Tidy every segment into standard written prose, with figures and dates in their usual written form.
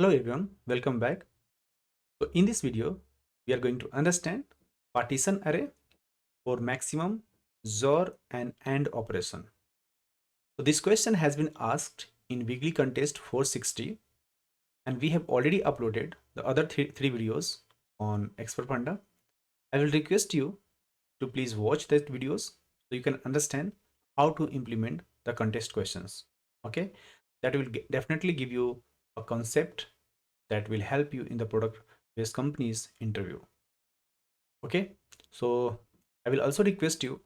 Hello everyone, welcome back. So in this video, we are going to understand partition array for maximum XOR and AND operation. So this question has been asked in weekly contest 460 and we have already uploaded the other three videos on ExpertFunda. I will request you to please watch those videos so you can understand how to implement the contest questions. Okay, that will definitely give you a concept that will help you in the product based companies interview. Okay, so I will also request you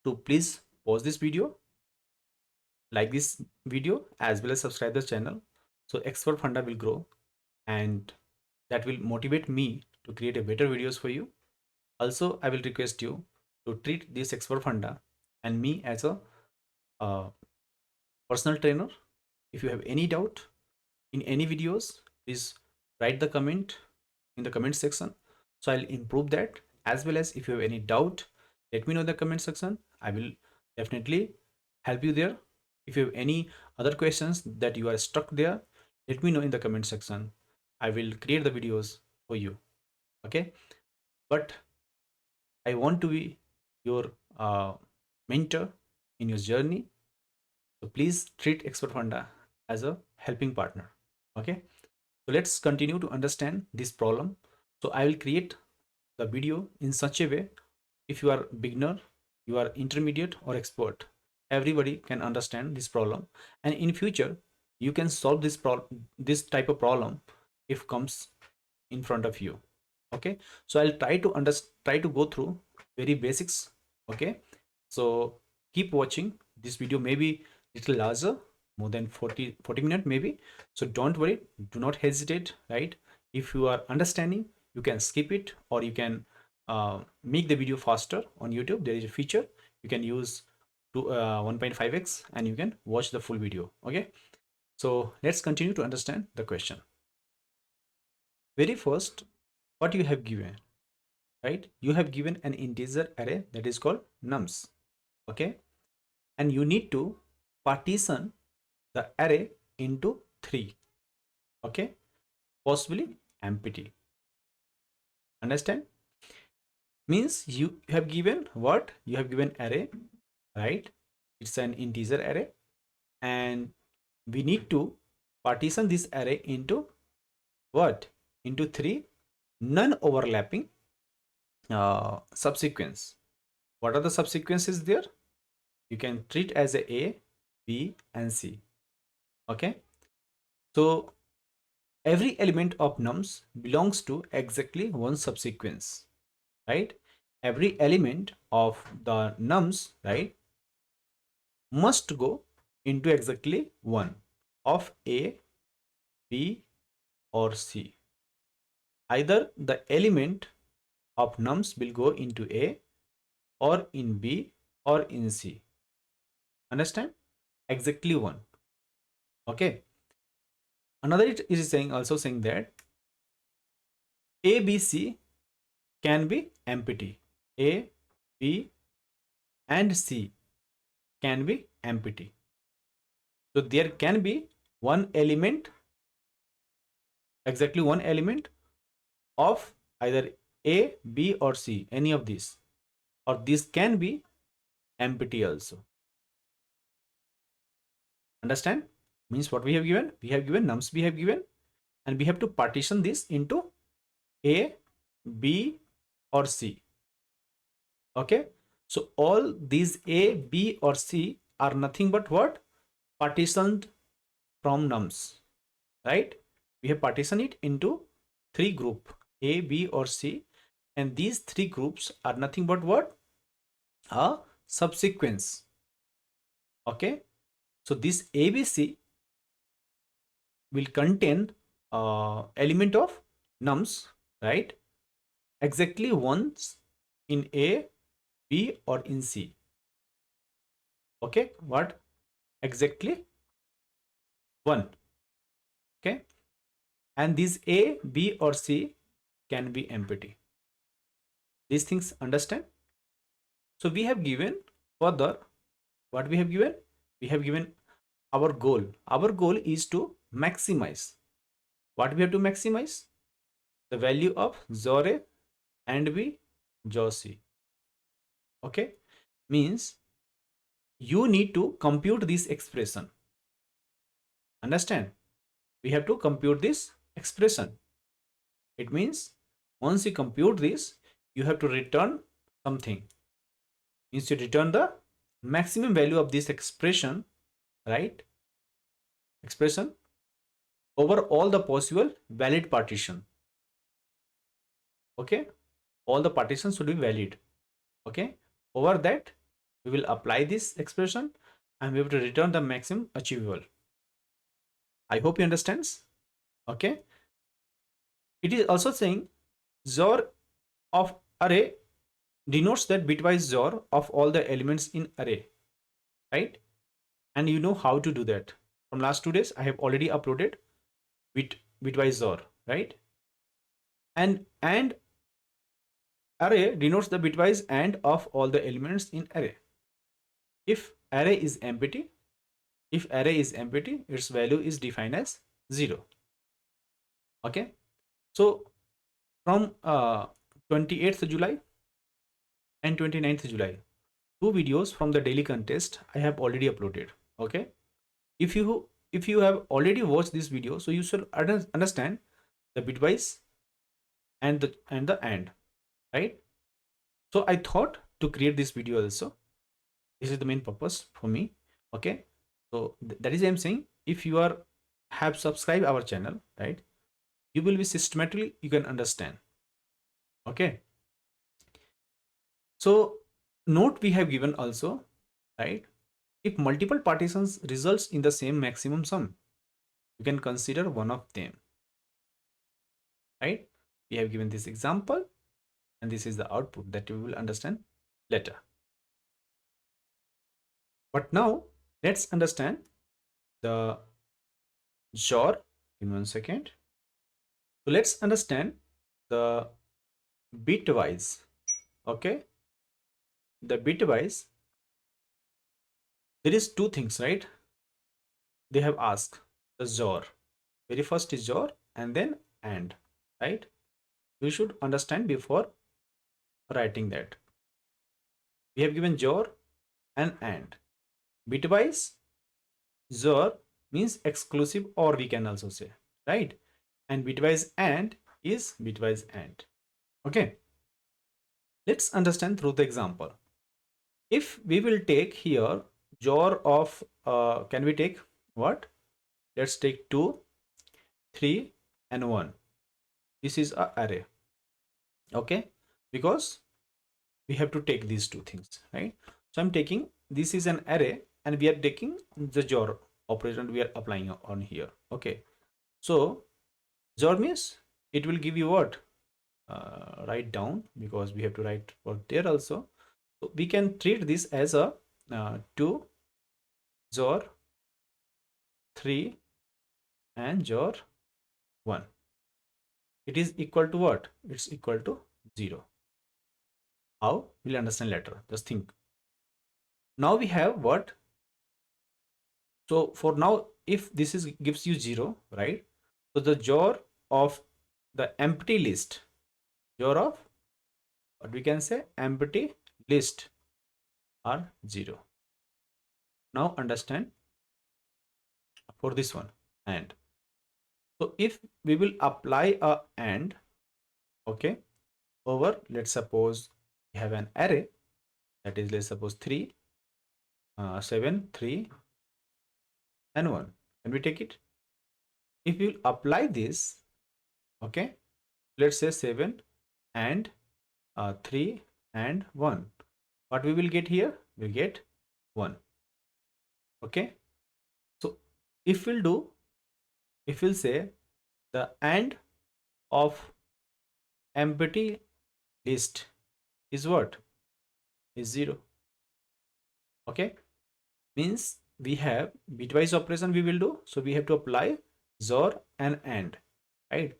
to please pause this video, like this video, as well as subscribe the channel so ExpertFunda will grow, and that will motivate me to create a better videos for you. Also, I will request you to treat this ExpertFunda and me as a personal trainer. If you have any doubt in any videos, please write the comment in the comment section, so I'll improve that. As well as if you have any doubt, let me know in the comment section. I will definitely help you there. If you have any other questions that you are stuck there, let me know in the comment section. I will create the videos for you. Okay, but I want to be your mentor in your journey, so please treat ExpertFunda as a helping partner. Okay, so let's continue to understand this problem. So I will create the video in such a way, if you are beginner, you are intermediate or expert, everybody can understand this problem, and in future you can solve this type of problem if comes in front of you. Okay, so I'll try to go through very basics. Okay, so keep watching this video, maybe little larger, more than 40 minutes maybe. So don't worry, do not hesitate, right? If you are understanding, you can skip it, or you can make the video faster. On YouTube there is a feature you can use to 1.5x and you can watch the full video. Okay, so let's continue to understand the question. Very first, what you have given, right? You have given an integer array that is called nums. Okay, and you need to partition the array into 3. Okay, possibly empty. Understand? Means you have given what? You have given array, right? It's an integer array, and we need to partition this array into what? Into 3 non-overlapping subsequence. What are the subsequences there? You can treat as a, B, and C. Okay, so every element of nums belongs to exactly one subsequence, right? Every element of the nums, right, must go into exactly one of A, B, or C. Either the element of nums will go into A, or in B, or in C. Understand? Exactly one. Okay. Another it is saying, also saying that A, B, C can be empty. A, B, and C can be empty. So there can be one element, exactly one element of either A, B, or C, any of these, or this can be empty also. Understand? Means what we have given? We have given nums, we have given, and we have to partition this into A, B, or C. Okay, so all these A, B, or C are nothing but what? Partitioned from nums, right? We have partitioned it into 3 group, A, B, or C, and these 3 groups are nothing but what? A subsequence. Okay, so this ABC will contain element of nums, right? Exactly once in A, B, or in C. Okay, what? Exactly 1. Okay, and these A, B, or C can be empty. These things understand? So we have given further, what we have given? We have given our goal. Our goal is to maximize What we have to maximize? The value of XOR A and B, XOR C. Okay, means you need to compute this expression. Understand? We have to compute this expression. It means once you compute this, you have to return something. Means you return the maximum value of this expression, right? Expression over all the possible valid partition. Okay, all the partitions should be valid. Okay, over that we will apply this expression and we have to return the maximum achievable. I hope you understands. Okay, it is also saying XOR of array denotes that bitwise XOR of all the elements in array, right? And you know how to do that. From last 2 days I have already uploaded bitwise XOR, right? And array denotes the bitwise AND of all the elements in array. If array is empty, its value is defined as 0. Okay, so from 28th July and 29th July, 2 videos from the daily contest I have already uploaded. Okay, if you have already watched this video, so you should understand the bitwise and the AND, right? So I thought to create this video also. This is the main purpose for me. Okay, so that is I'm saying, if you are have subscribed our channel, right, you will be systematically, you can understand. Okay, so note we have given also, right, if multiple partitions results in the same maximum sum, you can consider one of them, right? We have given this example and this is the output that you will understand later. But now let's understand the XOR in 1 second. So let's understand the bitwise. Okay, the bitwise, there is 2 things, right? They have asked the XOR. Very first is XOR and then AND, right? You should understand before writing that. We have given XOR and AND. Bitwise XOR means exclusive, or we can also say, right? And bitwise AND is bitwise AND. Okay, let's understand through the example. If we will take here XOR of can we take what? Let's take 2, 3 and 1. This is a array. Okay, because we have to take these 2 things, right? So I'm taking, this is an array and we are taking the XOR operation we are applying on here. Okay, so XOR means it will give you what? Write down, because we have to write for there also. So we can treat this as a 2 XOR 3 and XOR 1. It is equal to what? It's equal to 0. How? We'll understand later. Just think. Now we have what? So for now, if this is gives you 0, right? So the XOR of the empty list, XOR of what we can say empty list are 0. Now understand for this one AND. So if we will apply a AND, okay, over, let's suppose we have an array that is, let's suppose 3, 7, 3 and 1. Can we take it? If you apply this, okay, let's say 7 and 3 and 1, what we will get here? We get 1. Okay, so if we'll say the AND of empty list is what? Is 0. Okay, means we have bitwise operation we will do, so we have to apply XOR and AND, right?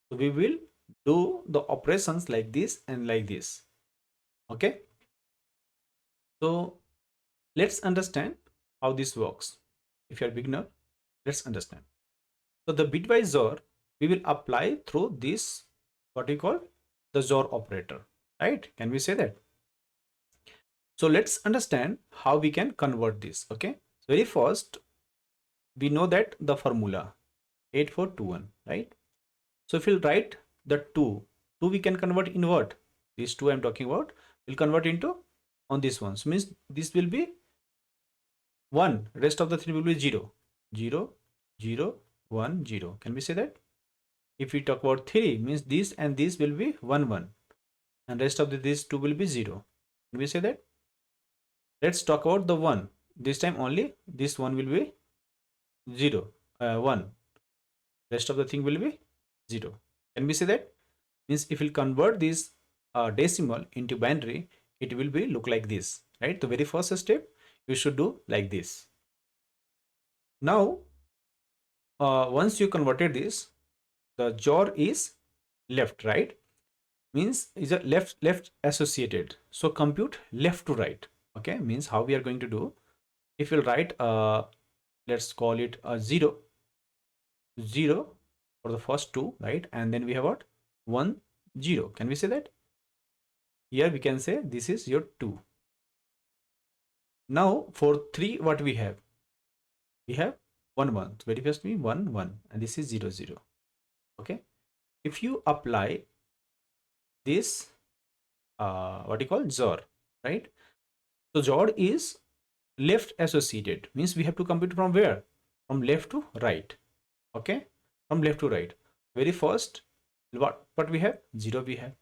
So we will do the operations like this and like this. Okay, so let's understand how this works. If you're a beginner, let's understand. So the bitwise XOR we will apply through this, what we call the XOR operator, right? Can we say that? So let's understand how we can convert this. Okay, so very first we know that the formula 8421, right? So if we'll write the 2 we can convert in what? These 2 I'm talking about will convert into on this one. So means this will be 1, rest of the 3 will be 0, 0, 0, 1, 0. Can we say that? If we talk about 3, means this and this will be 1, 1, and rest of these 2 will be 0. Can we say that? Let's talk about the 1. This time only this 1 will be 0, 1. Rest of the thing will be 0. Can we say that? Means if we convert this decimal into binary, it will be look like this, right? The very first step you should do like this. Now once you converted this, the XOR is left, right? Means is a left associated, so compute left to right. Okay, means how we are going to do, if we'll write let's call it a 0, 0 for the first 2, right? And then we have what? 1, 0. Can we say that? Here we can say this is your 2. Now for 3 what we have? We have 1, 1. So very first we 1, 1, and this is 0, 0. Okay, if you apply this what you call XOR, right? So XOR is left associated, means we have to compute from where? From left to right. Okay, from left to right. Very first what we have? 0 we have,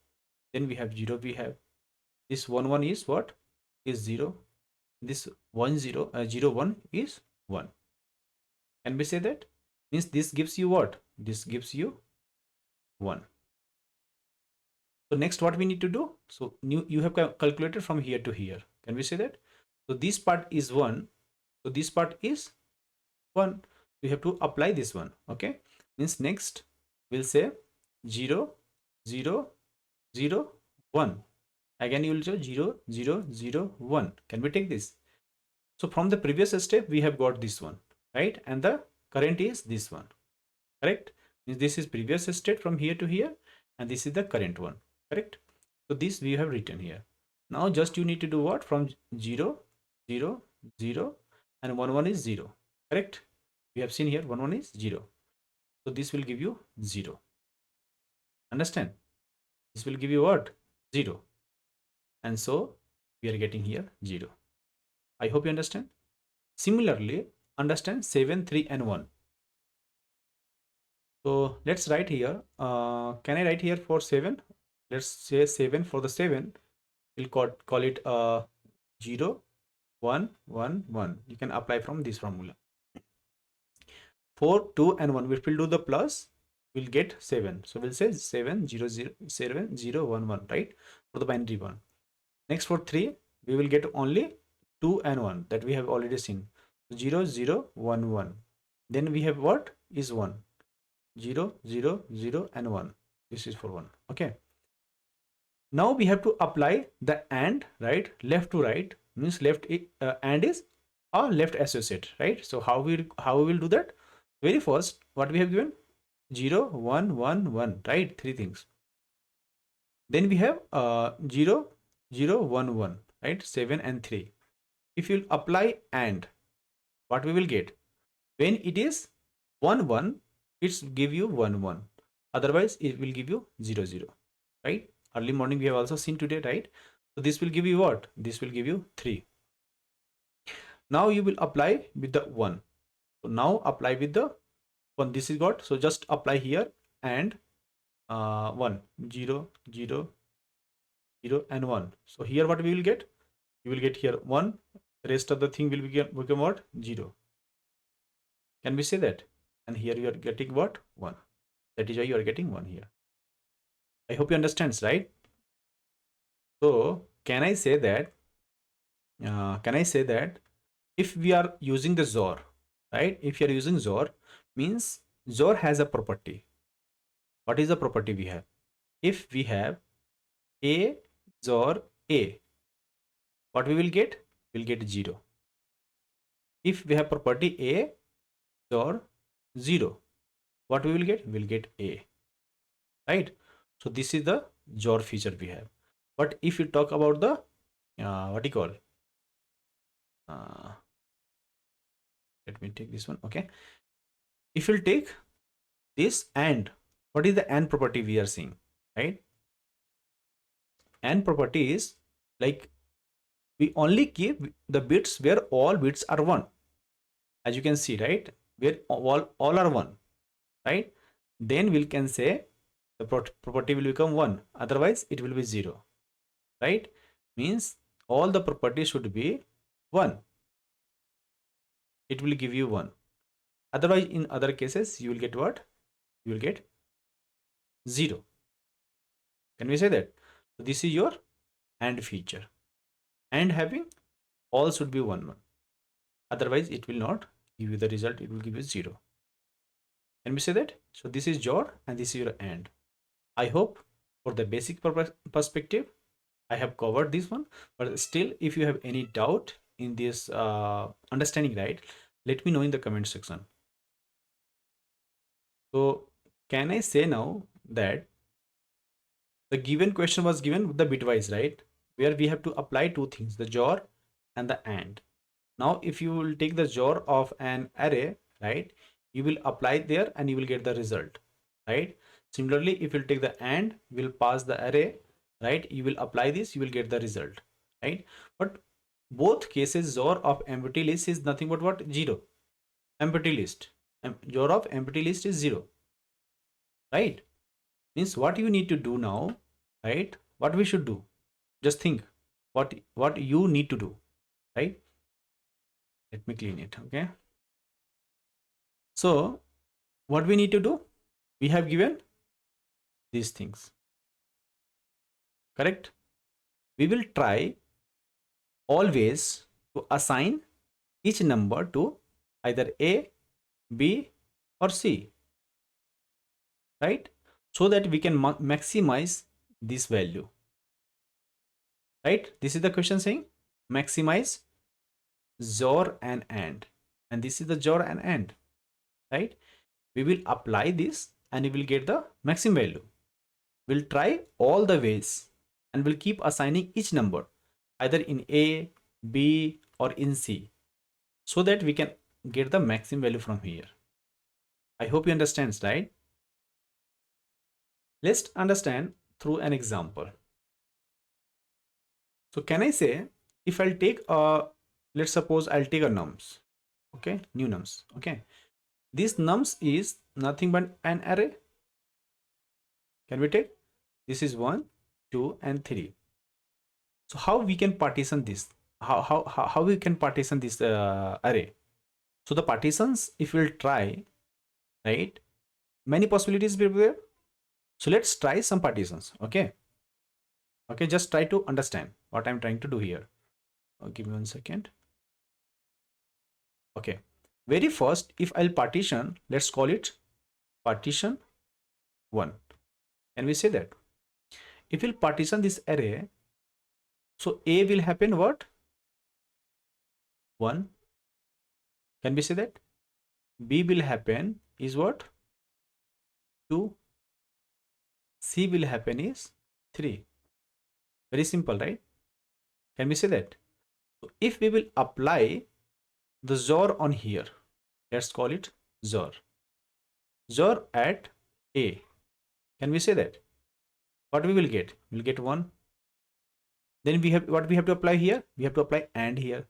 then we have 0 we have, this 1, 1 is what? Is 0, this 1, 0, 0, 1 is 1. Can we say that? Means this gives you what? This gives you 1. So next what we need to do? So you have calculated from here to here. Can we say that? So this part is 1. So this part is 1. We have to apply this one. Okay. Means next we'll say 0, 0, 0, 1. Again you will say 0, 0, 0, 1. Can we take this? So from the previous step we have got this one, right? And the current is this one. Correct? Means this is previous state from here to here, and this is the current one. Correct? So this we have written here. Now just you need to do what? From 0, 0, 0, and 1, 1 is 0. Correct? We have seen here 1, 1 is 0. So this will give you 0. Understand? This will give you what? 0. And so we are getting here 0. I hope you understand. Similarly, understand 7, 3, and 1. So let's write here. Can I write here for 7? Let's say 7 for the 7. We'll call it 0, 1, 1, 1. You can apply from this formula. 4, 2, and 1. If we'll do the plus, we'll get 7. So we'll say 7, 0, 0, 7, 0, 1, 1, right? For the binary one. Next for 3, we will get only 2 and 1 that we have already seen. 0, 0, 1, 1. Then we have what is 1? 0, 0, 0, and 1. This is for 1. Okay. Now we have to apply the AND, right? Left to right means left AND is a left associate, right? So how we will do that? Very first, what we have given? 0, 1, 1, 1, right? 3 things. Then we have 0, 0, 1, 1, right? 7 and 3. If you apply AND, what we will get? When it is 1, 1, it's give you 1, 1. Otherwise, it will give you 0, 0, right? Early morning we have also seen today, right? So this will give you what? This will give you 3. Now you will apply with the 1. So now apply with the 1. This is got. So just apply here and 1, 0, 0, 0, and 1. So here what we will get? You will get here 1. Rest of the thing will become what? 0. Can we say that? And here you are getting what? 1. That is why you are getting 1 here. I hope you understand, right? So can I say that if we are using the XOR, right? If you are using XOR, means XOR has a property. What is the property we have? If we have A XOR A, what we will get? We'll get 0. If we have property A XOR 0, what we will get? We'll get A, right? So this is the XOR feature we have. But if you talk about the what do you call, uh, let me take this one. Okay, if you'll take this AND, what is the AND property we are seeing, right? AND property is like we only keep the bits where all bits are 1, as you can see, right? Where all are 1, right? Then we can say the property will become 1, otherwise it will be 0, right? Means all the properties should be 1, it will give you 1. Otherwise, in other cases, you will get what? You will get 0. Can we say that? So this is your AND feature. AND having all should be 1 1. Otherwise, it will not give you the result, it will give you 0. Can we say that? So this is XOR and this is your AND. I hope for the basic perspective, I have covered this one. But still, if you have any doubt in this understanding, right, let me know in the comment section. So can I say now that the given question was given with the bitwise, right? Where we have to apply two things, the XOR and the AND. Now, if you will take the XOR of an array, right, you will apply there and you will get the result, right? Similarly, if you take the AND, will pass the array, right? You will apply this, you will get the result, right? But both cases, XOR of empty list is nothing but what? 0. Empty list. XOR of empty list is 0, right? Means what you need to do now, right? What we should do? Just think what you need to do, right? Let me clean it. Okay, so what we need to do, we have given these things, correct? We will try always to assign each number to either A, B or C, right? So that we can maximize this value, right? This is the question saying maximize XOR and AND, and this is the XOR and AND, right? We will apply this and we will get the maximum value. We'll try all the ways and we'll keep assigning each number either in A, B or in C, so that we can get the maximum value from here. I hope you understand, right? Let's understand through an example. So can I say, if I'll take let's suppose I'll take a nums, okay, new nums, okay. This nums is nothing but an array. Can we take? This is 1, 2 and 3. So how we can partition this? How we can partition this array? So the partitions, if we'll try, right, many possibilities will be there. So let's try some partitions. Okay, just try to understand what I'm trying to do here. Give me 1 second. Okay, very first, if I'll partition, let's call it partition 1. Can we say that? If we'll partition this array, so A will happen what? 1. Can we say that? B will happen is what? 2. C will happen is 3. Very simple, right? Can we say that? So if we will apply the XOR on here, let's call it XOR. XOR at A. Can we say that? What we will get? We'll get 1. Then we have what we have to apply here? We have to apply AND here.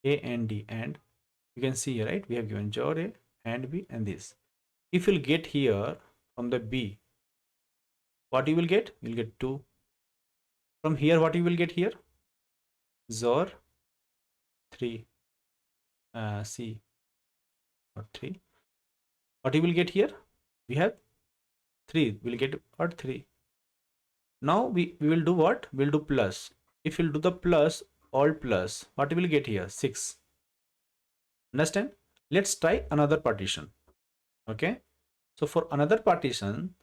A and D, and you can see here, right? We have given XOR A and B and this. If you'll get here from the B, what you will get? You'll get 2. From here, what you will get here? XOR 3. C or 3. What you will get here? We have 3. We'll get what? 3. Now we will do what? We'll do plus. If you'll do the plus, all plus, what you will get here? 6. Understand? Let's try another partition. Okay. So for another partition,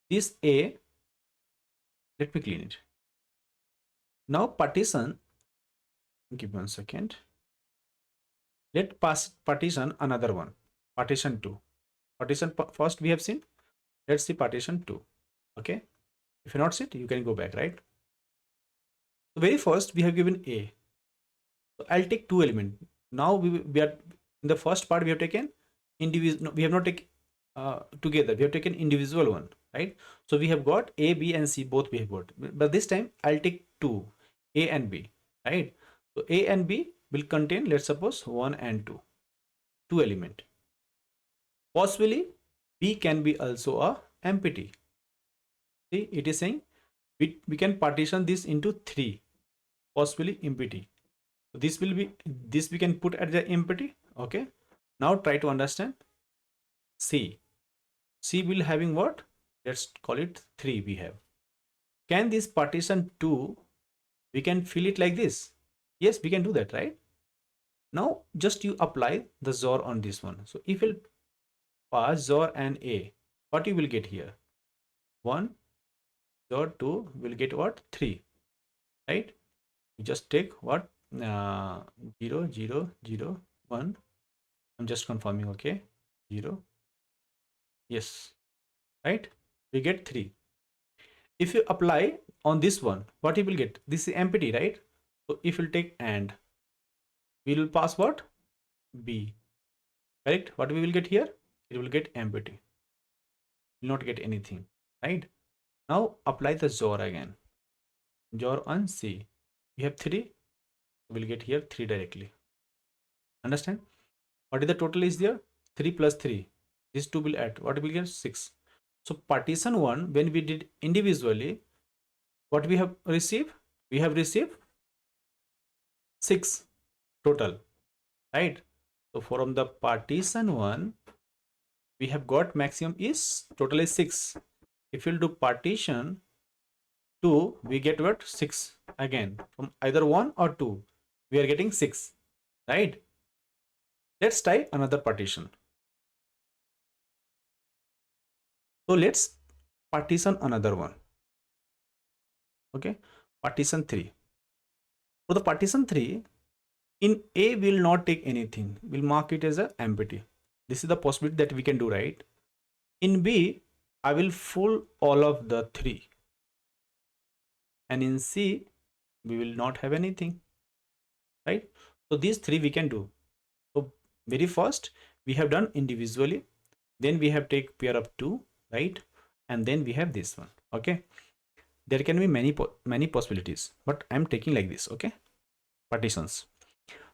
this A, let me clean it. Now partition, give me 1 second. Let partition another one, partition 2. Partition first we have seen. Let's see partition 2. Okay, if you not see it, you can go back, right? So very first we have given A. So I'll take two elements. Now we are in the first part we have taken individual. No, we have not taken together. We have taken individual one, right? So we have got A, B, and C both we have got. But this time I'll take two, A and B, right? So A and B will contain, let's suppose, 1 and 2, two element. Possibly B can be also a empty. See, it is saying we can partition this into 3, possibly empty. So this will be, this we can put at the empty. Okay, now try to understand C. C will having what? Let's call it 3 we have. Can this partition 2, we can fill it like this? Yes, we can do that, right? Now just you apply the XOR on this one. So if you pass XOR and A, what you will get here? 1 XOR 2 will get what? 3, right? You just take what? 0 0 0 1. I'm just confirming. Okay, 0, yes, right? We get 3. If you apply on this one, what you will get? This is empty, right? So if you take AND, we will pass what? B, correct? What we will get here? It will get empty, will not get anything, right? Now apply the XOR again. XOR on C, we have 3, we'll get here 3 directly. Understand? What is the total is there? 3 plus 3, these two will add, what will get? 6. So partition 1, when we did individually, what we have received? We have received 6 total, right? So from the partition 1, we have got maximum is total is 6. If you'll do partition 2, we get what? 6 again. From either 1 or 2, we are getting 6, right? Let's try another partition. So let's partition another one. Okay, partition 3. For the partition 3, in A will not take anything, we'll mark it as a empty. This is the possibility that we can do, right? In B, I will full all of the 3, and in C we will not have anything, right? So these 3 we can do. So very first we have done individually, then we have take pair of 2, right? And then we have this one. Okay, there can be many possibilities, but I'm taking like this. Okay, partitions.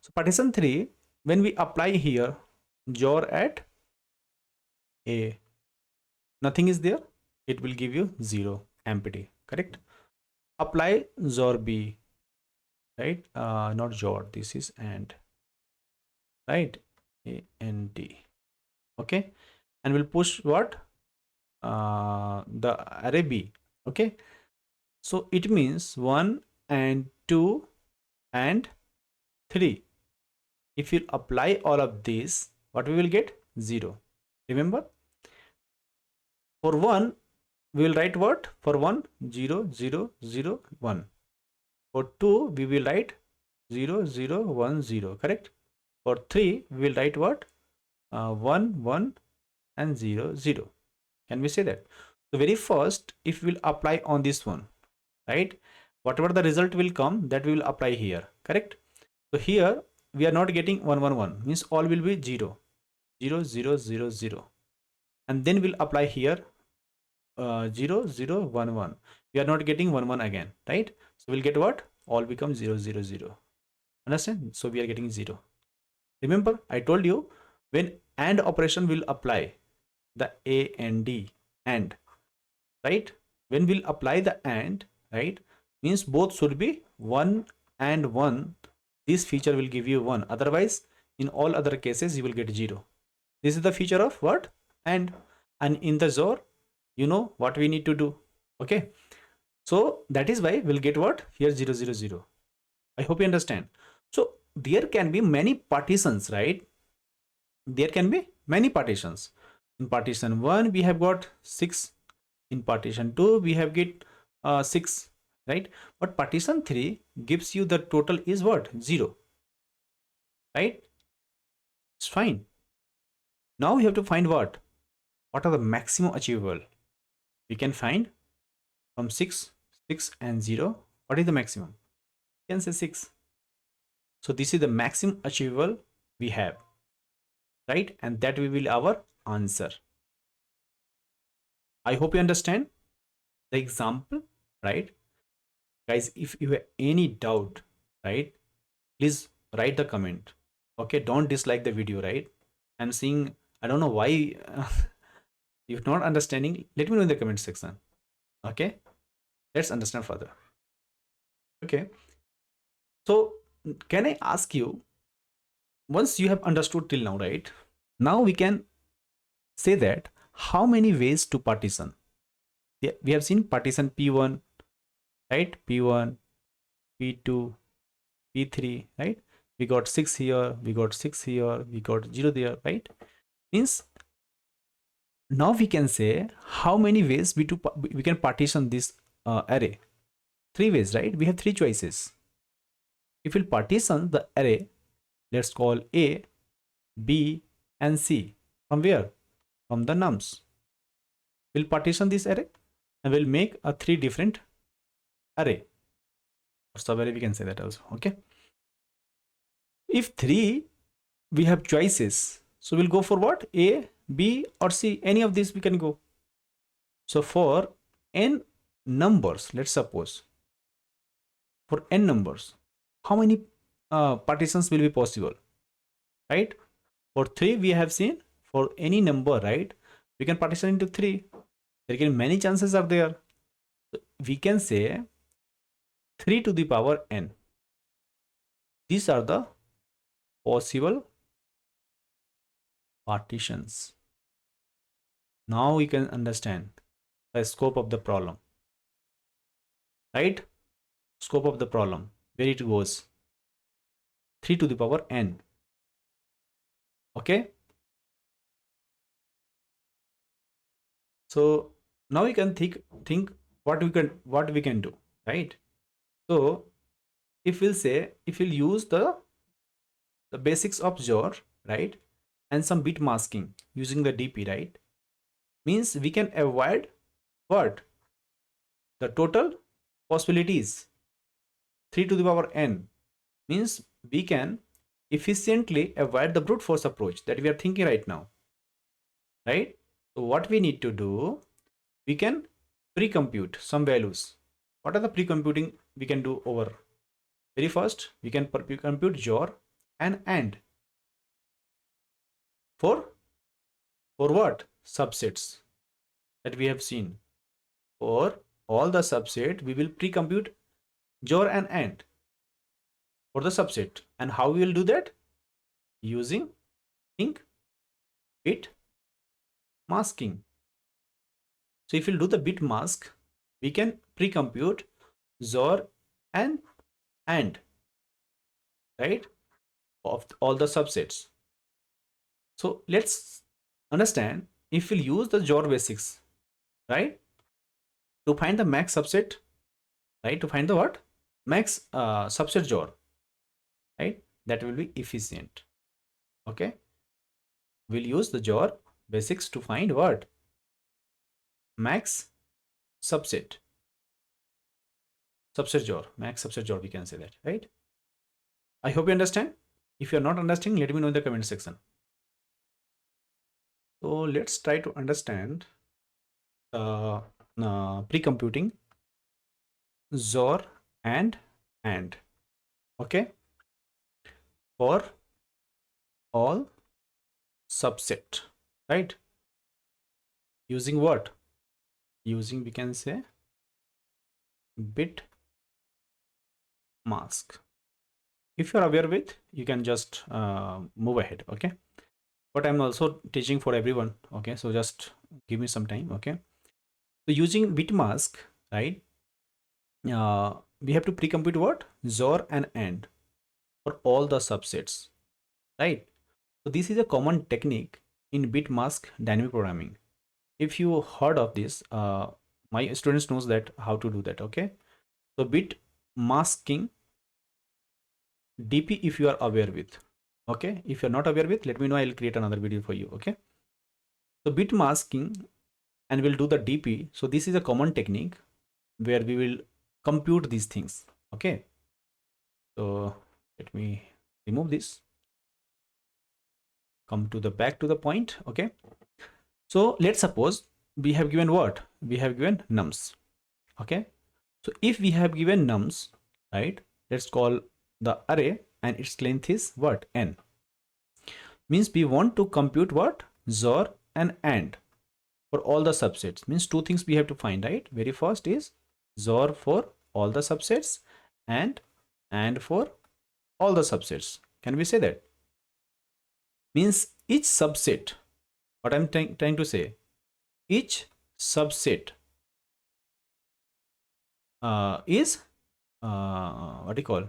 So partition 3, when we apply here XOR at A, nothing is there, it will give you 0, empty, correct? Apply XOR B, right? Not XOR, this is AND, right? AND. Okay, and we'll push what? The array B. Okay, so it means 1 and 2 and 3. If you apply all of this, what we will get? 0. Remember, for 1 we will write what? For 1, 0 0 0 1. For 2 we will write 0 0 1 0, correct? For 3 we will write what? 1 1 and 0 0. Can we say that? So very first, if we will apply on this one, right, whatever the result will come, that we will apply here, correct? So here we are not getting 1 1 1, means all will be 0 0 0 0 0, and then we'll apply here 0 0 1 1. We are not getting 1 1 again, right? So we'll get what? All become 0 0 0. Understand? So we are getting 0. Remember, I told you when AND operation will apply the A and D, AND, right? When we'll apply the AND, right, means both should be 1 and 1. This feature will give you 1. Otherwise, in all other cases, you will get 0. This is the feature of what? And in the XOR, you know what we need to do. Okay, so that is why we'll get what? Here 0 0 0. I hope you understand. So there can be many partitions, right? There can be many partitions. In partition 1 we have got 6, in partition 2 we have get 6, right? But partition 3 gives you the total is what? 0, right? It's fine. Now we have to find what? what are the maximum achievable? We can find from 6, 6 and 0. What is the maximum? You can say 6. So this is the maximum achievable we have, right? And that will be our answer. I hope you understand the example, right? Guys, if you have any doubt, right, please write the comment. Okay, don't dislike the video, right? I'm seeing, I don't know why if not understanding, let me know in the comment section. Okay, let's understand further. Okay, so can I ask you, once you have understood till now, right, now we can say that how many ways to partition. Yeah, we have seen partition p1, right, p1, p2, p3, right? We got 6 here, we got 6 here, we got 0 there, right? Means now we can say how many ways we can partition this array. 3 ways, right? We have 3 choices. If we'll partition the array, let's call A, B, and C. From where? From the nums. We'll partition this array and we'll make a 3 different array. Or sub-array, we can say that also. Okay. If 3 we have choices, so we'll go for what? A, B, or C. Any of these we can go. So for n numbers, let's suppose for n numbers, how many partitions will be possible, right? For 3 we have seen, for any number, right, we can partition into 3. There can many chances are there. So we can say 3 to the power n. These are the possible partitions. Now we can understand the scope of the problem, right? Scope of the problem, where it goes. 3 to the power n. Okay. So now we can think what we can do, right? So if we'll say, if we'll use the basics of XOR, right, and some bit masking using the DP, right, means we can avoid what? The total possibilities. 3 to the power n means we can efficiently avoid the brute force approach that we are thinking right now, right? So what we need to do, we can pre-compute some values. What are the pre-computing we can do over? Very first, we can pre-compute XOR and AND. For what? Subsets that we have seen. For all the subset, we will pre-compute XOR and AND for the subset. And how we will do that? Using bit masking. So if we'll do the bit mask, we can pre-compute XOR and AND, right, of all the subsets. So let's understand, if we'll use the XOR basics, right, to find the max subset, right, to find the what? Max subset XOR, right, that will be efficient. Okay, we'll use the XOR basics to find what? Max subset XOR, max subset XOR, we can say that, right? I hope you understand. If you're not understanding, let me know in the comment section. So let's try to understand pre-computing XOR and AND. Okay, for all subset, right? Using what? Using, we can say, bit mask. If you're aware with, you can just move ahead. Okay, but I'm also teaching for everyone. Okay, so just give me some time. Okay, so using bit mask, right, we have to pre-compute what? XOR and AND for all the subsets, right? So this is a common technique in bit mask dynamic programming. If you heard of this, my students knows that how to do that. Okay, so bit masking DP, if you are aware with. Okay, if you're not aware with, let me know, I'll create another video for you. Okay, So bit masking, and we'll do the DP. So this is a common technique where we will compute these things. Okay. So let me remove this. Come to the back to the point. Okay. So let's suppose we have given what? We have given nums. Okay. So if we have given nums, right? Let's call the array and its length is what? N. Means we want to compute what? XOR and AND for all the subsets. Means two things we have to find, right? Very first is XOR for all the subsets and AND for all the subsets. Can we say that? Means each subset, what I'm trying to say, each subset is what do you call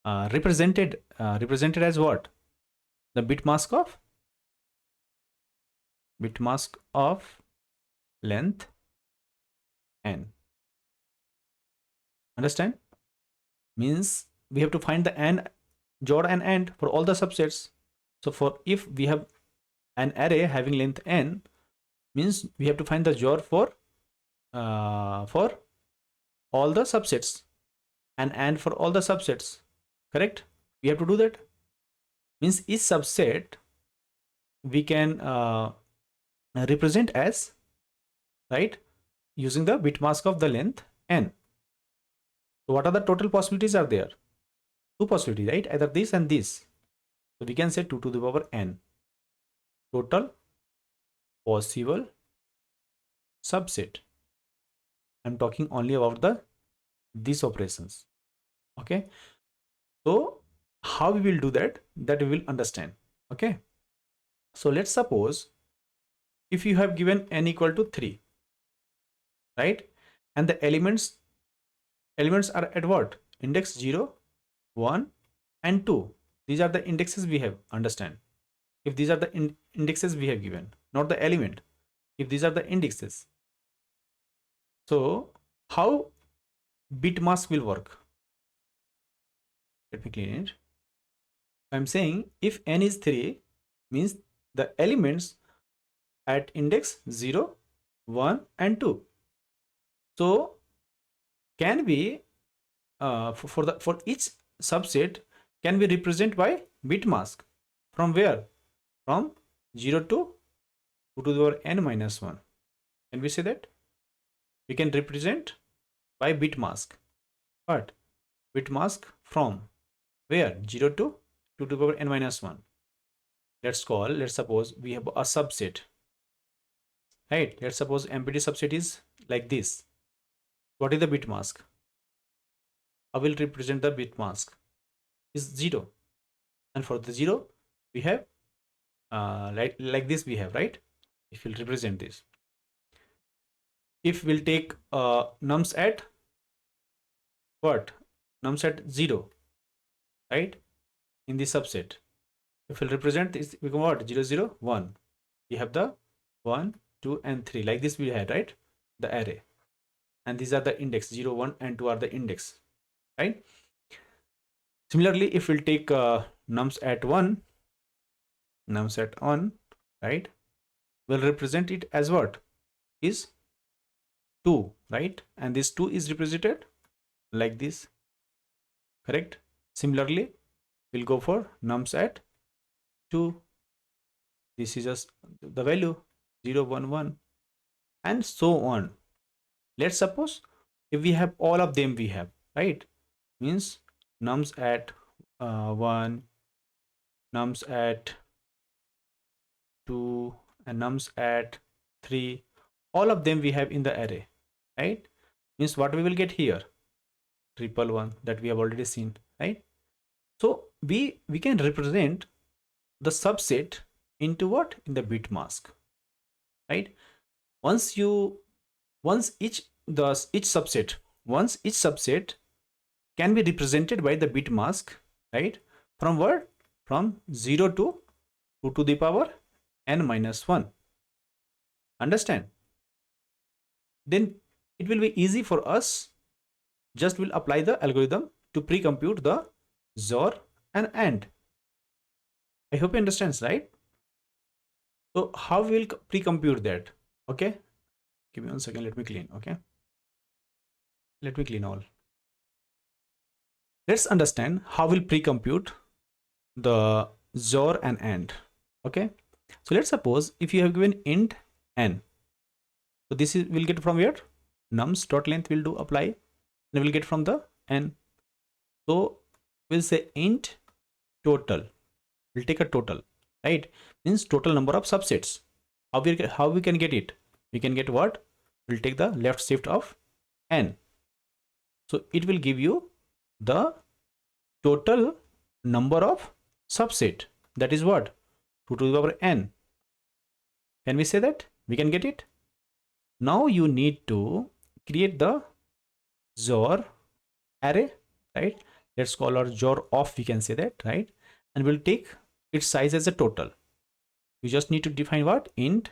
represented as what? The bitmask of length n. Understand? Means we have to find the n, XOR and AND for all the subsets. So for if we have an array having length n, means we have to find the XOR for all the subsets and AND for all the subsets. Correct? We have to do that. Means each subset we can represent as, right, using the bitmask of the length n. So what are the total possibilities are there? Two possibilities, right? Either this and this. So we can say 2 to the power n. Total possible subset. I'm talking only about these operations. Okay. So how we will do that? That we will understand. Okay. So let's suppose if you have given n equal to 3, right? And the elements are at what? Index 0, 1 and 2. These are the indexes we have. Understand? If these are the indexes we have given, not the element. If these are the indexes. So how bitmask will work? Let me clean it. I'm saying if n is 3, means the elements at index 0, 1 and 2. So can we for each subset can be represented by bitmask from where? From 0 to 2 to the power n minus 1. Can we say that? We can represent by bitmask. But bitmask from where? 0 to 2 to the power n minus 1. Let's suppose we have a subset. Right? Let's suppose empty subset is like this. What is the bitmask? I will represent the bitmask is 0. And for the 0, we have like this we have, right? If we'll represent this. If we'll take nums at what? Nums at 0, right? In the subset. If we'll represent this, we can what? 0, 0, 1. We have the 1, 2 and 3. Like this we had, right? The array. And these are the index. 0, 1 and 2 are the index, right? Similarly, if we'll take nums at 1, right? We'll represent it as what? Is 2, right? And this 2 is represented like this, correct? Similarly, we'll go for nums at 2. This is just the value 0, 1, 1 and so on. Let's suppose if we have all of them we have, right? Means nums at 1, nums at 2 and nums at 3, all of them we have in the array, right? Means what we will get here? 111 that we have already seen, right? So we can represent the subset into what? In the bitmask, right? Once each subset can be represented by the bitmask, right? From what? From 0 to 2 to the power n minus 1. Understand? Then it will be easy for us. Just will apply the algorithm to pre-compute the XOR and AND. I hope you understand, right? So how we will pre-compute that? Okay, give me 1 second, let me clean. Okay, let me clean all. Let's understand how we'll pre-compute the XOR and AND. Okay, so let's suppose if you have given int n, so this is we'll get from where? Nums dot length will do apply, and we'll get from the n. So we'll say int total. We'll take a total, right? Means total number of subsets. How we can get it? We can get what? We'll take the left shift of n. So it will give you the total number of subset. That is what? 2 to the power n. Can we say that? We can get it. Now you need to create the XOR array, right? Let's call our XOR off, we can say that, right? And we'll take its size as a total. You just need to define what? Int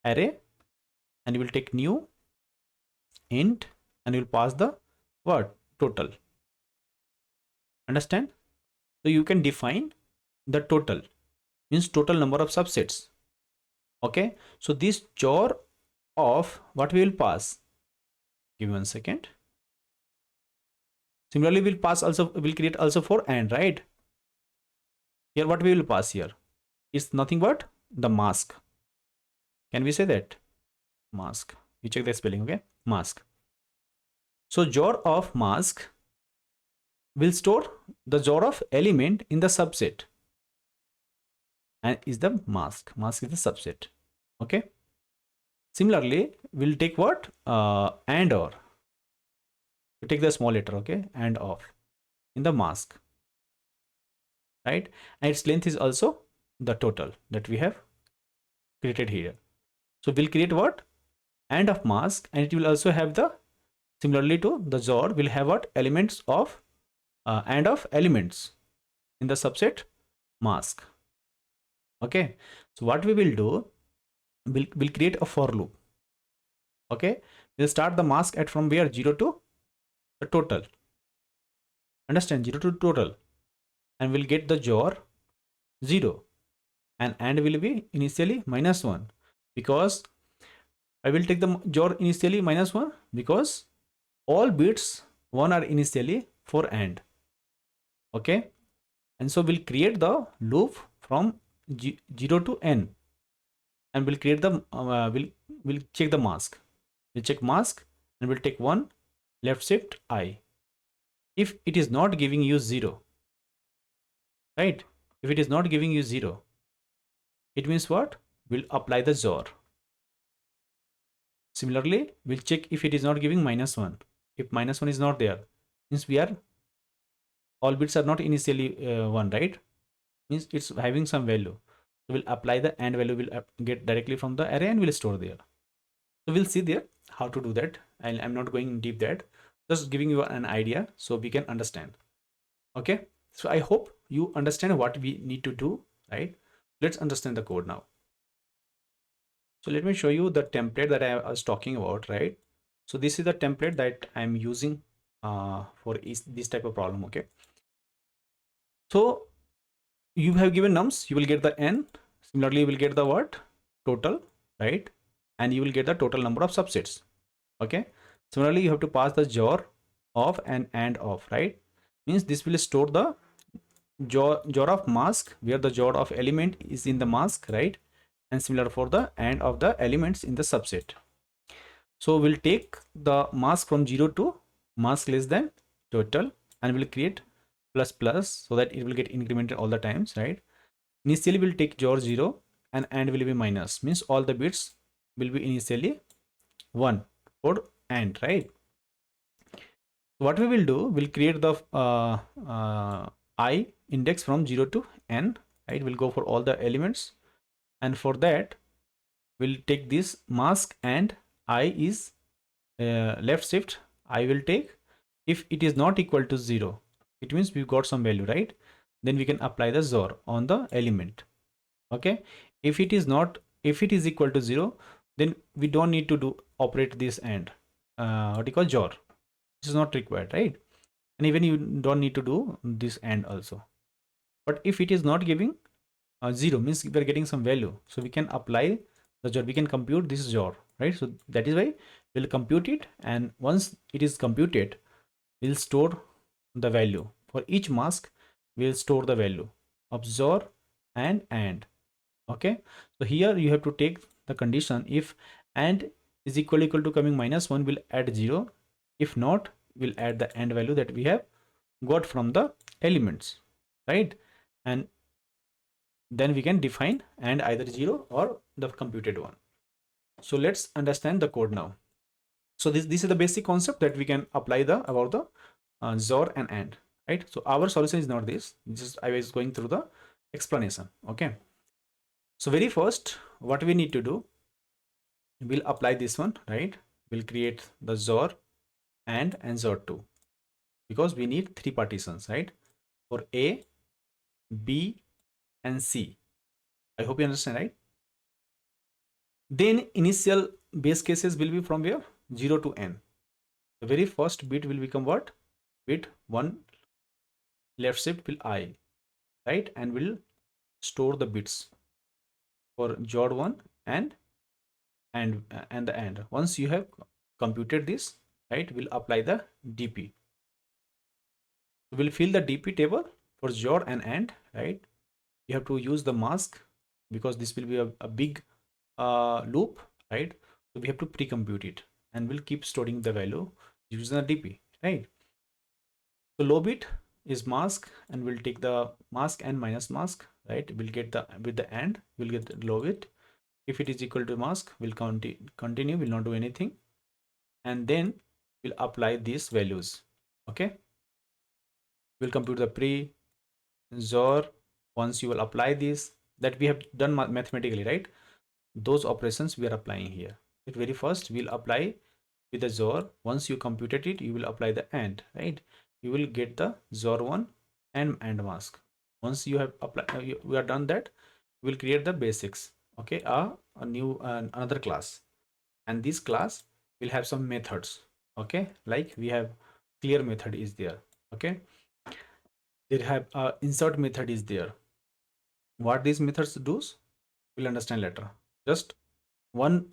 array, and we'll take new int, and we'll pass the what? Total. Understand? So you can define the total, means total number of subsets. Okay, so this XOR of what we will pass? Give me 1 second. Similarly, we'll pass also, we'll create also for AND, right? Here what we will pass here is nothing but the mask. Can we say that? Mask. You check the spelling, okay? Mask. So XOR of mask will store the XOR of element in the subset, and is the mask. Mask is the subset. Okay. Similarly, we'll take what? AND OR. You take the small letter, okay? AND OR in the mask, right? And its length is also the total that we have created here. So we'll create what? AND of mask, and it will also have the, similarly to the XOR, will have what? Elements of AND of elements in the subset mask. Okay. So what we will do, we'll create a for loop. Okay. We'll start the mask at from where? 0 to the total. Understand? 0 to total. And we'll get the XOR 0. And AND will be initially -1, because I will take the XOR initially -1 because all bits 1 are initially for AND. Okay. And so we'll create the loop from 0 to n, and we'll create the we'll check the mask. We'll check mask, and we'll take 1 left shift I. If it is not giving you 0, right? If it is not giving you 0, it means what? We'll apply the XOR. Similarly, we'll check if it is not giving -1. If -1 is not there, means we are, all bits are not initially 1, right? Means it's having some value. So we'll apply the AND value, will get directly from the array, and we'll store there. So we'll see there how to do that. And I'm not going deep that, just giving you an idea so we can understand. Okay. So I hope you understand what we need to do, right? Let's understand the code now. So let me show you the template that I was talking about, right? So this is the template that I'm using for this type of problem. Okay. So you have given nums, you will get the n. Similarly, you will get the what? Total, right? And you will get the total number of subsets. Okay. Similarly, you have to pass the XOR of and AND of, right? Means this will store the XOR of mask, where the XOR of element is in the mask, right? And similar for the AND of the elements in the subset. So we'll take the mask from 0 to mask less than total, and we'll create ++ so that it will get incremented all the times, right? Initially we'll take XOR 0, and AND will be minus, means all the bits will be initially 1 for AND, right? What we will do, we'll create the I index from 0 to n, right? We'll go for all the elements, and for that we'll take this mask, and I is left shift I will take. If it is not equal to 0, it means we've got some value, right? Then we can apply the XOR on the element. Okay. If it is not, if it is equal to 0, then we don't need to do operate this AND what you call XOR. This is not required, right? And even you don't need to do this AND also. But if it is not giving 0 means we are getting some value, so we can apply the XOR, we can compute this XOR, right? So that is why we'll compute it, and once it is computed, we'll store the value for each mask. We'll store the value of XOR and okay. So here you have to take the condition, if and is equal to coming -1, we'll add 0. If not, we'll add the AND value that we have got from the elements, right? And then we can define and either 0 or the computed one. So let's understand the code now. So this is the basic concept that we can apply the about the XOR and AND, right? So our solution is not this, just I was going through the explanation. Okay, so very first what we need to do, we'll apply this one, right? We'll create the XOR and XOR2, because we need 3 partitions, right? For A, B and C. I hope you understand, right? Then initial base cases will be from where? 0 to n. The very first bit will become what? Bit 1 left shift will I, right? And will store the bits for XOR 1 and the AND. Once you have computed this, right, we'll apply the DP. We'll fill the DP table for XOR and AND, right? You have to use the mask because this will be a big loop, right? So we have to pre-compute it, and we'll keep storing the value using the DP, right? So low bit is mask, and we'll take the mask and minus mask, right? We'll get the with the AND, we'll get the low bit. If it is equal to mask, we'll continue, will not do anything, and then we'll apply these values. Okay, we'll compute the pre XOR. Once you will apply this, that we have done mathematically, right? Those operations we are applying here. At very first we'll apply with the XOR. Once you computed it, you will apply the AND, right? You will get the XOR1 and AND mask. Once you have applied, we are done that, we'll create the basics. Okay, a new another class, and this class will have some methods. Okay, like we have clear method is there. Okay, they have insert method is there. What these methods does, we'll understand later. Just one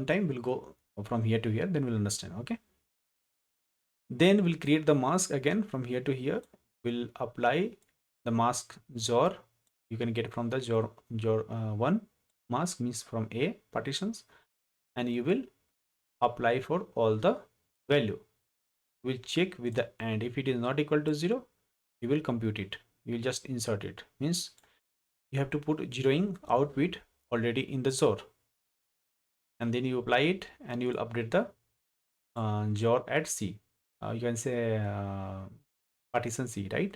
time we'll go from here to here, then we'll understand. Okay, then we'll create the mask again from here to here. We'll apply the mask XOR. You can get from the XOR 1 mask, means from A partitions, and you will apply for all the value. We'll check with the AND. If it is not equal to 0, you will compute it. You will just insert it, means you have to put zeroing out bit already in the XOR, and then you apply it, and you will update the XOR at C. You can say partition C, right?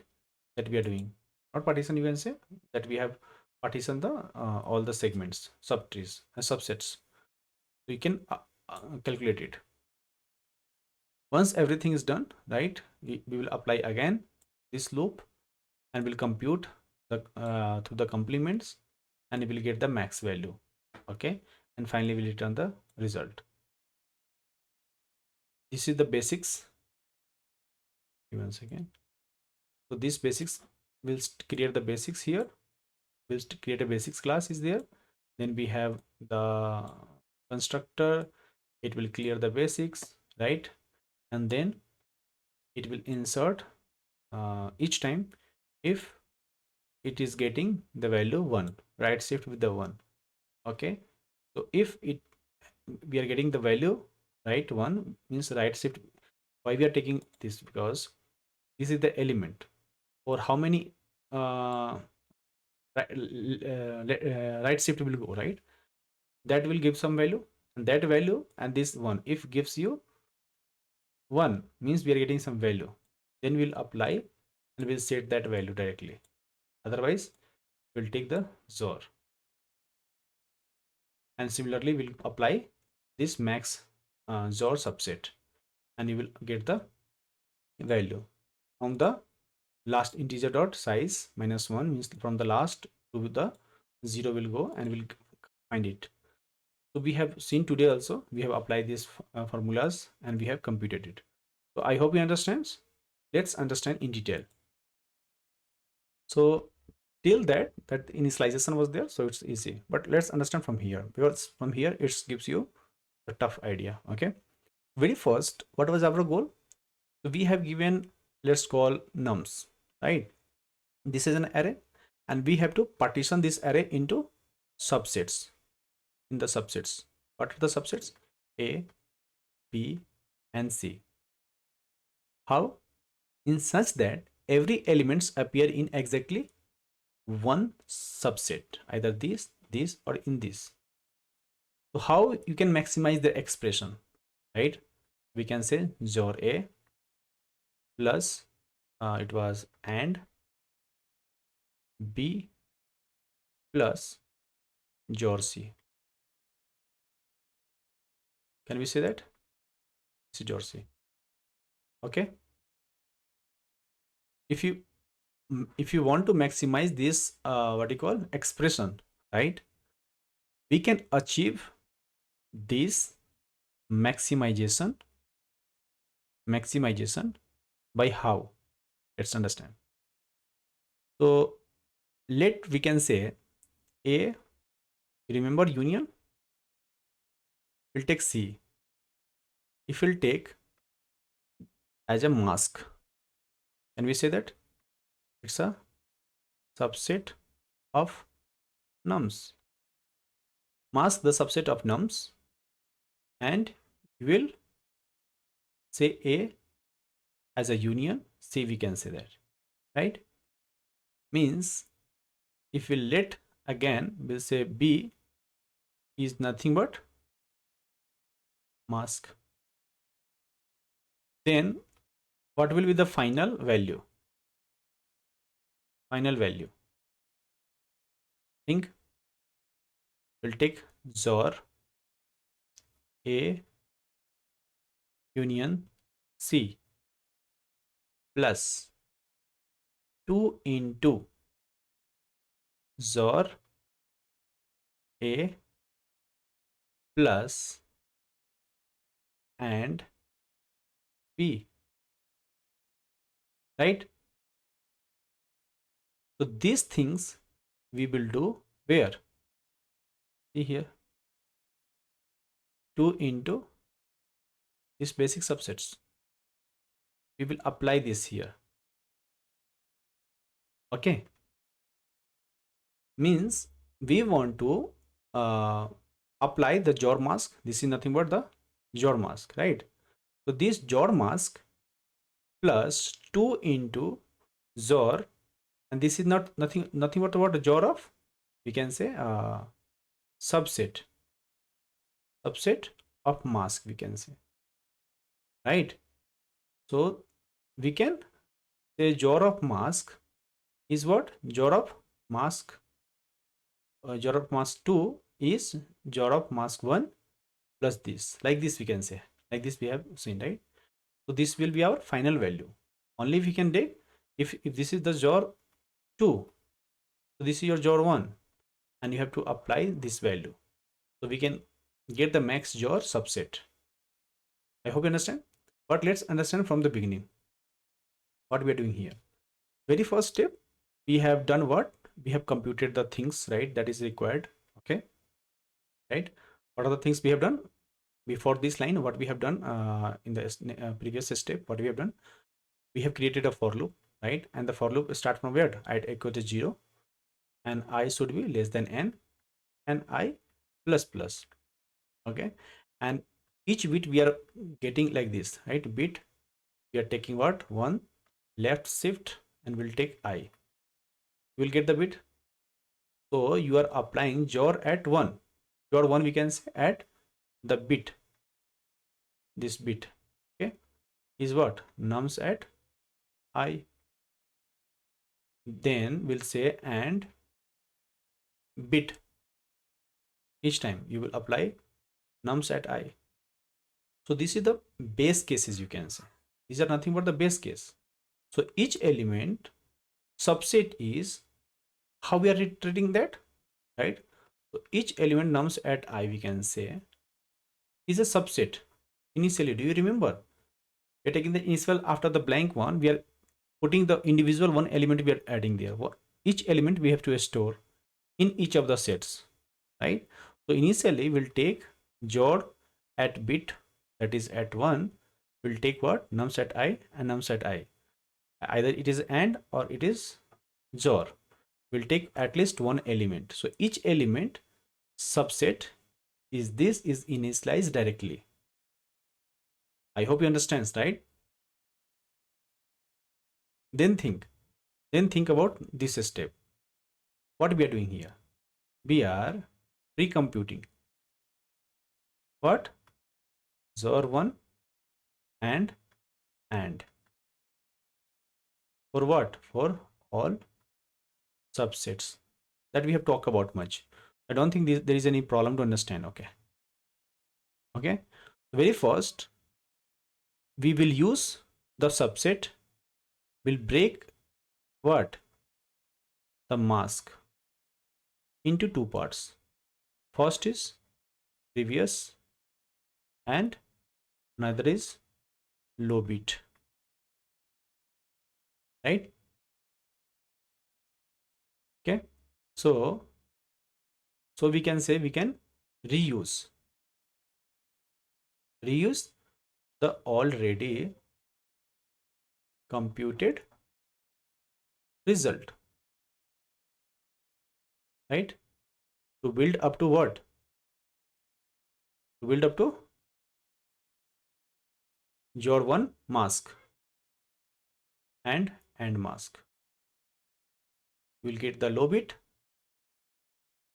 That we are doing, not partition, you can say that we have partition the all the segments, subtrees and subsets, so you can calculate it. Once everything is done, right, we will apply again this loop, and we'll compute the through the complements, and we will get the max value. Okay, and finally we'll return the result. This is the basics. Give me one second. So these basics, we'll create the basics here. We'll create a basics class is there. Then we have the constructor. It will clear the basics, right? And then it will insert each time if it is getting the value 1, right shift with the 1. Okay, so if we are getting the value right 1, means right shift. Why we are taking this? Because this is the element, or how many right shift will go, right? That will give some value, and that value and this one, if gives you 1, means we are getting some value. Then we'll apply, and we'll set that value directly. Otherwise, we'll take the XOR, and similarly we'll apply this max XOR subset, and you will get the value from the last integer dot size -1, means from the last to the 0 will go, and we'll find it. So we have seen today also, we have applied these formulas, and we have computed it. So I hope you understand. Let's understand in detail. So till that initialization was there, so it's easy. But let's understand from here, because from here it gives you a tough idea. Okay, very first, what was our goal? So we have given, let's call nums, right? This is an array, and we have to partition this array into subsets. In the subsets, what are the subsets? A, B, and C. How? In such that every elements appear in exactly one subset, either this or in this. So how you can maximize the expression, right? We can say XOR A plus it was AND B plus XOR C. Can we say that? This is XOR C. Okay. If you want to maximize this what you call expression, right? We can achieve this maximization by how? Let's understand. So we can say A, remember union, we'll take C. If we'll take as a mask, can we say that it's a subset of nums? Mask the subset of nums, and you will say A as a union, C we can say that, right? Means if we let again, we'll say B is nothing but mask. Then what will be the final value? Think we'll take XOR A union C plus 2 into XOR A plus and B, right? So these things we will do where? See here, 2 into these basic subsets. We will apply this here. Okay, means we want to apply the XOR mask. This is nothing but the XOR mask, right? So this XOR mask plus 2 into XOR, and this is nothing but what the XOR of, we can say subset of mask, we can say, right? So we can say XOR of mask is what? XOR of mask XOR of mask 2 is XOR of mask 1 plus this, like this we can say, like this we have seen, right? So this will be our final value. Only if we can take, if this is the XOR 2, so this is your XOR 1, and you have to apply this value, so we can get the max XOR subset. I hope you understand. But let's understand from the beginning what we are doing here. Very first step, we have done what? We have computed the things, right, that is required. Okay, right? What are the things we have done before this line? What we have done in the previous step, what we have done, we have created a for loop, right? And the for loop start from where? At equal to 0, and I should be less than n, and I plus plus. Okay, and each bit we are getting like this, right? Bit we are taking what? 1, left shift, and we'll take I. We'll get the bit. So you are applying XOR at 1. XOR 1 we can say at the bit. This bit, okay, is what? Nums at I. Then we'll say and bit. Each time you will apply nums at I. So this is the base cases, you can say. These are nothing but the base case. So each element subset is how we are treating that, right? So each element nums at I, we can say, is a subset. Initially, do you remember? We are taking the initial after the blank one, we are putting the individual one element we are adding there. each element we have to store in each of the sets, right? So initially we'll take XOR at bit, that is at 1, we'll take what? Nums at I and nums at I. Either it is AND or it is XOR. We'll take at least one element. So each element subset is initialized directly. I hope you understand, right? Then think about this step. What we are doing here? We are pre-computing what? XOR 1 and AND. For what? For all subsets that we have talked about much. I don't think there is any problem to understand. Okay. Very first, we will use the subset, will break what? The mask into two parts. First is previous and another is low bit, right? Okay. So we can say we can reuse the already computed result, right? To build up to what? To build up to your one mask and AND mask. You will get the low bit,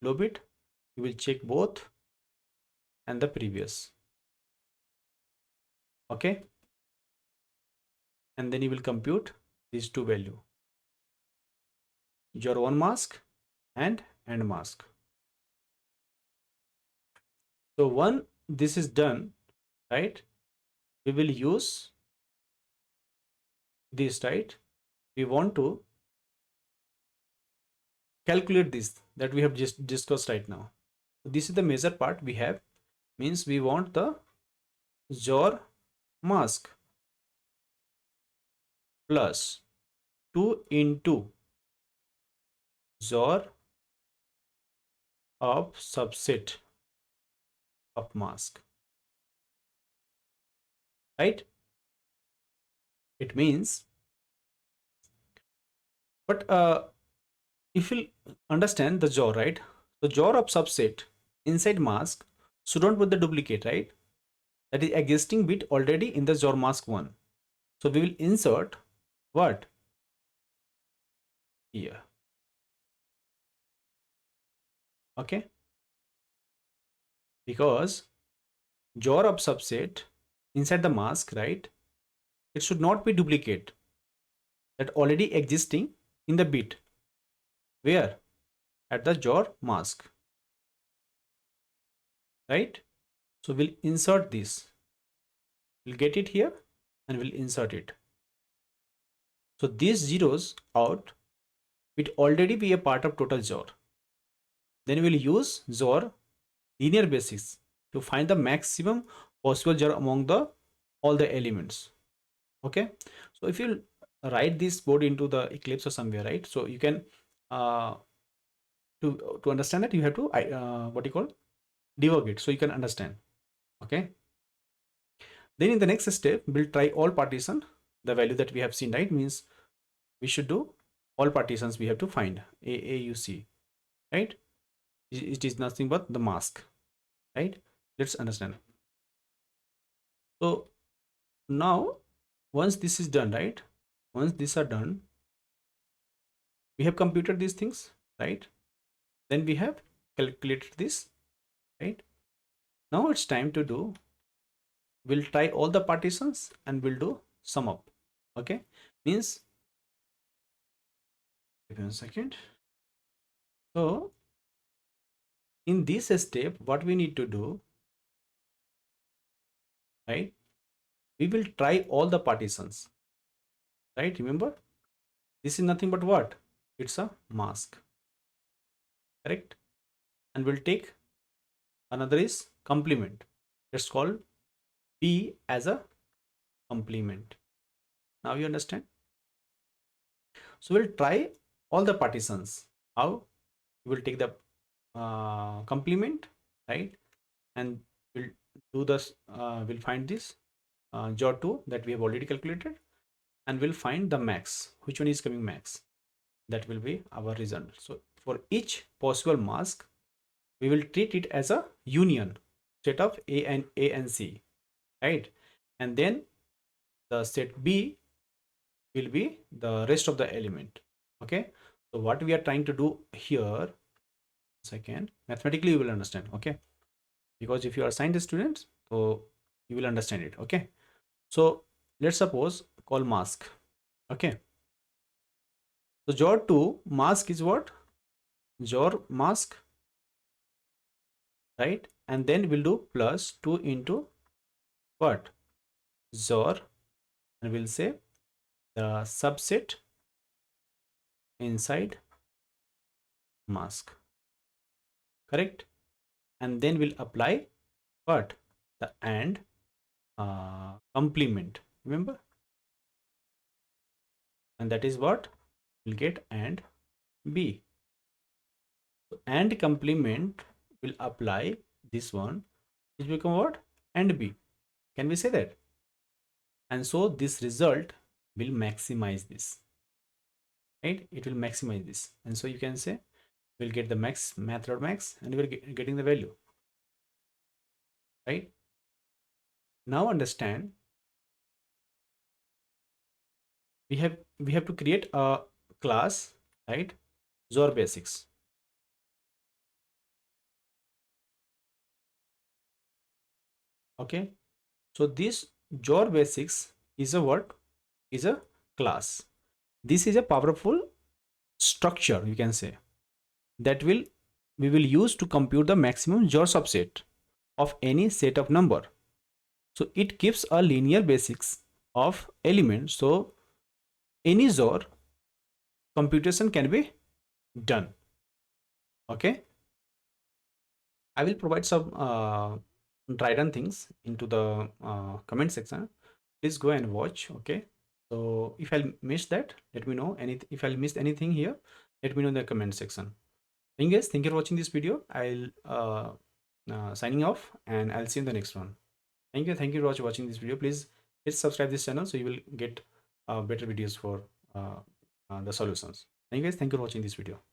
you will check both and the previous. Okay. And then you will compute these two value, your one mask and AND mask. So when this is done, right, we will use this, right? We want to calculate this that we have just discussed right now. This is the major part we have, means we want the XOR mask plus 2 into XOR of subset of mask, right? It means, but if you understand the XOR, right? The XOR of subset inside mask shouldn't put the duplicate, right? That is existing bit already in the XOR mask 1. So we will insert what? Here. Okay. Because XOR of subset inside the mask, right? It should not be duplicate that already existing in the bit. Where? At the XOR mask. Right? So we'll insert this. We'll get it here and we'll insert it. So these zeros out will already be a part of total XOR. Then we'll use XOR linear basis to find the maximum possible XOR among all the elements. Okay. So if you write this code into the Eclipse or somewhere, right? So you can to understand that you have to what you call debug it, so you can understand. Okay. Then in the next step, we'll try all partition, the value that we have seen, right? Means we should do all partitions, we have to find AAUC, right? It is nothing but the mask, right? Let's understand. So now once this is done, right? Once these are done, we have computed these things, right? Then we have calculated this, right? Now it's time to do, we'll try all the partitions and we'll do sum up. Okay, means, give me a second. So in this step, what we need to do, right? We will try all the partitions, right? Remember, this is nothing but what? It's a mask, correct? And we'll take another is complement. Let's call P as a complement. Now you understand. So we'll try all the partitions. How? You will take the complement, right? And we'll do this, we'll find this XOR2 that we have already calculated, and we'll find the max. Which one is coming max? That will be our result. So for each possible mask, we will treat it as a union set of A and C, right? And then the set B will be the rest of the element. Okay, so what we are trying to do here, second, mathematically you will understand. Okay, because if you are assigned the students, so you will understand it. Okay, so let's suppose call mask. Okay, so XOR2 mask is what? XOR mask, right? And then we'll do plus 2 into what? XOR, and we'll say the subset inside mask, correct? And then we'll apply what? The AND complement, remember? And that is what? We'll get AND B. So AND complement will apply this one, which become what? AND B. Can we say that? And so this result will maximize this, right? It will maximize this. And so you can say we'll get the max, method max, and we're getting the value, right? Now understand, we have to create a class, right? XOR basics. Okay, so this XOR basics is a what? Is a class. This is a powerful structure, you can say, that we will use to compute the maximum XOR subset of any set of number. So it gives a linear basics of elements, so any XOR computation can be done. Okay, I will provide some dry run things into the comment section. Please go and watch. Okay, so if I miss that, let me know. If I missed anything here, let me know in the comment section. Thank you guys, thank you for watching this video. I'll signing off, and I'll see you in the next one. Thank you for watching this video. Please hit subscribe this channel so you will get better videos for the solutions. Thank you guys, thank you for watching this video.